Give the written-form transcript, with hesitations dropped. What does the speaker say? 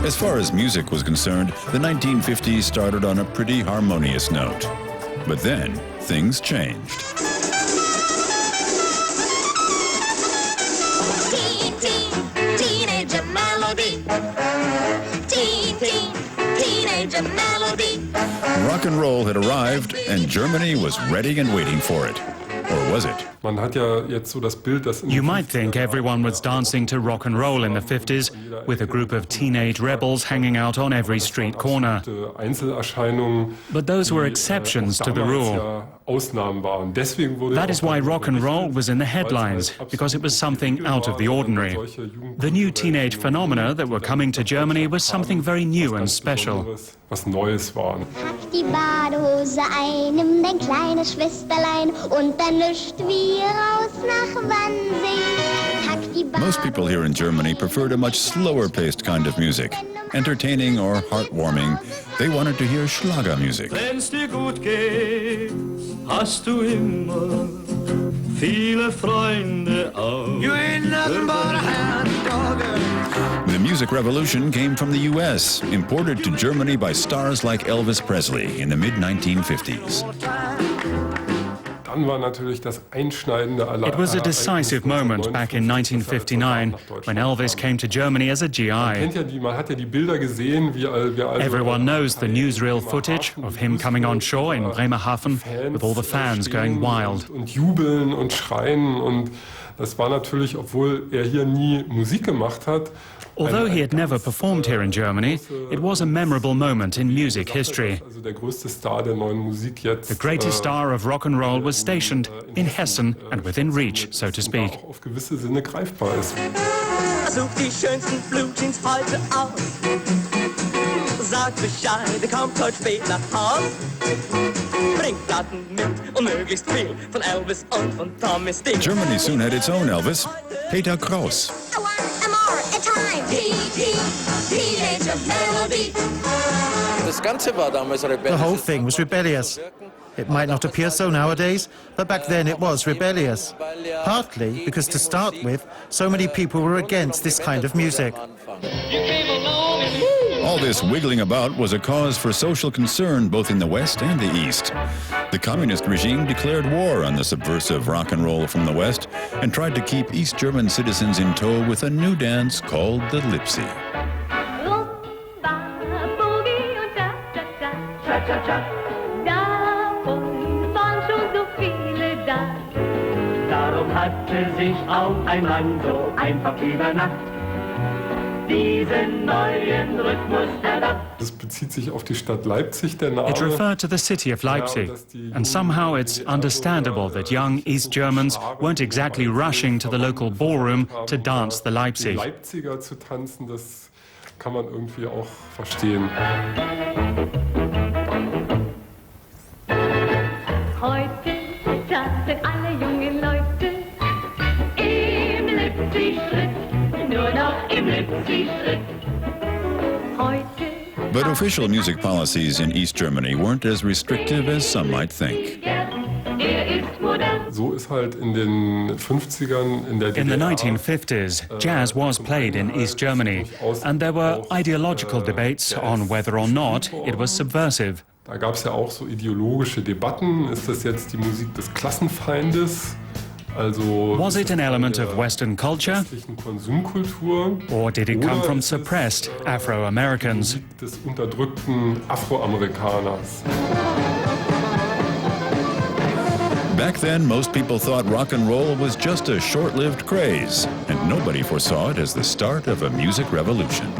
As far as music was concerned, the 1950s started on a pretty harmonious note. But then, things changed. Teenager melody. Teenager melody. Rock and roll had arrived, and Germany was ready and waiting for it. Or was it? You might think everyone was dancing to rock and roll in the 50s, with a group of teenage rebels hanging out on every street corner. But those were exceptions to the rule. That is why rock and roll was in the headlines, because it was something out of the ordinary. The new teenage phenomena that were coming to Germany was something very new and special. Pack die Badehose ein, nimm dein kleines Schwesterlein und dann lüscht wir raus nach Wannsee. Most people here in Germany preferred a much slower-paced kind of music. Entertaining or heartwarming, they wanted to hear Schlager music. Wenn's dir gut geht, hast du immer viele Freunde auch. You ain't nothing but a hound dog. The music revolution came from the U.S., imported to Germany by stars like Elvis Presley in the mid-1950s. It was a decisive moment back in 1959 when Elvis came to Germany as a GI. Everyone knows the newsreel footage of him coming on shore in Bremerhaven with all the fans going wild. Although he had never performed here in Germany, it was a memorable moment in music history. The greatest star of rock and roll was stationed in Hessen and within reach, so to speak. Such die schönsten Blutjeans heute aus. Sag Bescheid, kommt heute spät nach Haus. Bringt Daten mit und möglichst viel von Elvis und von Tommy Sting. Germany soon had its own Elvis, Peter Kraus. The whole thing was rebellious. It might not appear so nowadays, but back then it was rebellious. Partly because, to start with, so many people were against this kind of music. All this wiggling about was a cause for social concern both in the West and the East. The communist regime declared war on the subversive rock and roll from the West and tried to keep East German citizens in tow with a new dance called the Lipsy. Darum hatte sich auch ein Mann so einfach über Nacht diesen neuen Rhythmus erdacht. It referred to the city of Leipzig, and somehow it's understandable that young East Germans weren't exactly rushing to the local ballroom to dance the Leipzig. Leipziger zu tanzen, das kann man irgendwie auch verstehen. Heute tanzen alle jungen Leute im Lipsy-Schritt, nur noch im Lipsy-Schritt. But official music policies in East Germany weren't as restrictive as some might think. So ist halt in den 50ern in der DDR. In the 1950s, jazz was played in East Germany, and there were ideological debates on whether or not it was subversive. Da gab es ja auch so ideologische Debatten. Ist das jetzt die Musik des Klassenfeindes? Also was it an element of Western culture? Konsumkultur? Or did it come from suppressed Afro-Americans? Musik des unterdrückten Afroamerikaners. Back then, most people thought rock and roll was just a short-lived craze, and nobody foresaw it as the start of a music revolution.